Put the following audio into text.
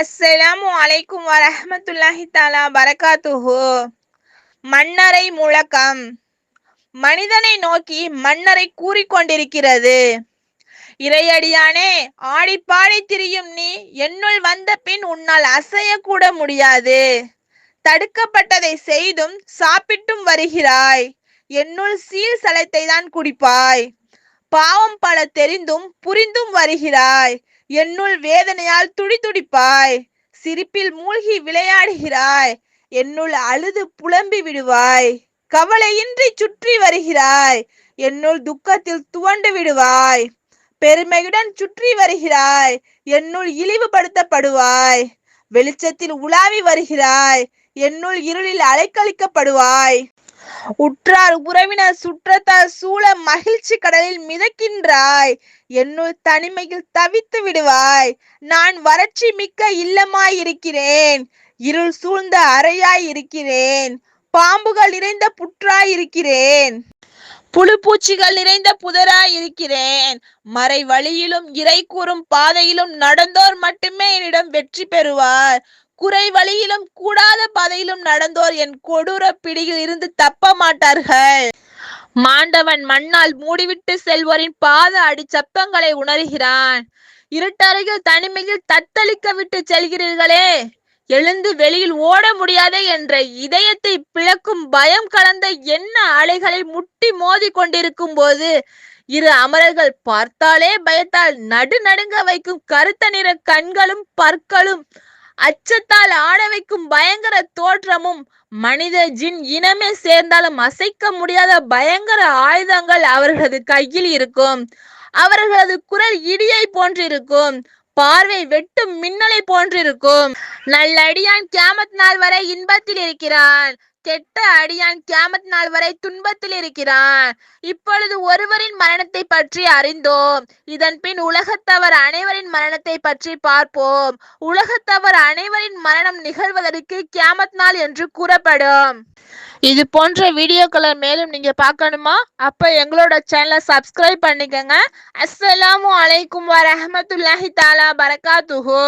அஸ்ஸலாமு அலைக்கும் வரஹ்மத்துல்லாஹி தஆலா பரகாத்துஹு. மன்னரை முழக்கம் மனிதனை நோக்கி மன்னரை கூறிக்கொண்டிருக்கிறது. இறையடியானே, ஆடிப்பாடி திரியும் நீ என்னுள் வந்த பின் உன்னால் அசையக்கூட முடியாது. தடுக்கப்பட்டதை செய்தும் சாப்பிட்டும் வருகிறாய். என்னுள் சீல் சலத்தை தான் குடிப்பாய். பாவம் பல தெரிந்தும் புரிந்தும் வருகிறாய். என்னுள் வேதனையால் துடிதுடிப்பாய். சிரிப்பில் மூழ்கி விளையாடுகிறாய். என்னுள் அழுது புலம்பி விடுவாய். கவலையின்றி சுற்றி வருகிறாய். என்னுள் துக்கத்தில் துவண்டு விடுவாய். பெருமையுடன் சுற்றி வருகிறாய். என்னுள் இழிவுபடுத்தப்படுவாய். வெளிச்சத்தில் உலாவி வருகிறாய். என்னுள் இருளில் அலைக்கழிக்கப்படுவாய். உற்றார் உறவினர் சுற்றத்தால் சூழ மகிழ்ச்சி கடலில் மிதக்கின்றாய். என்னுள் தனிமையில் தவித்து விடுவாய். நான் வறட்சி மிக்க இல்லமாய் இருக்கிறேன். இருள் சூழ்ந்த அறையாய் இருக்கிறேன். பாம்புகள் நிறைந்த புற்றாய் இருக்கிறேன். புழு பூச்சிகள் நிறைந்த புதராய் இருக்கிறேன். மறை வழியிலும் இறை கூறும் பாதையிலும் நடந்தோர் மட்டுமே என்னிடம் வெற்றி பெறுவார். குறை வழியிலும் கூடாத பாதையிலும் நடந்தோர் என் கொடூர பிடியில் இருந்து தப்ப மாட்டார்கள். மாண்டவன் மண்ணால் மூடிவிட்டு செல்வோரின் பாத அடி சப்பங்களை உணர்கிறான். இருட்டறையில் தனிமையில் தத்தளிக்க விட்டு செல்கிறீர்களே, எழுந்து வெளியில் ஓட முடியாதே என்ற இதயத்தை பிளக்கும் பயம் கலந்த என்ன அலைகளை முட்டி மோதி கொண்டிருக்கும் போது இரு அமரர்கள் பார்த்தாலே பயத்தால் நடுநடுங்க வைக்கும் கருத்த நிற கண்களும் பற்களும் அச்சத்தால் ஆட வைக்கும் பயங்கர தோற்றமும் மனித ஜின் இனமே சேர்ந்தாலும் அசைக்க முடியாத பயங்கர ஆயுதங்கள் அவர்களது கையில் இருக்கும். அவர்களது குரல் இடியை போன்றிருக்கும். பார்வை வெட்டும் மின்னலை போன்றிருக்கும். நல்லடியான் கியாமத் நாள் வரை இன்பத்தில் இருக்கிறான். கெட்ட அடியான் கியாமத் நாள் வரை துன்பத்தில் இருக்கிறான். இப்பொழுது ஒருவரின் மரணத்தை பற்றி அறிந்தோம். இதன் பின் உலகத்தவர் அனைவரின் மரணத்தை பற்றி பார்ப்போம். உலகத்தவர் அனைவரின் மரணம் நிகழ்வதற்கு கியாமத் நாள் என்று கூறப்படும். இது போன்ற வீடியோக்களை மேலும் நீங்க பார்க்கணுமா? அப்ப எங்களோட சேனலை சப்ஸ்கிரைப் பண்ணிக்கங்க. அஸ்ஸலாமு அலைக்கும் வரஹ்மத்துல்லாஹி தஆலா பரகாத்துஹு.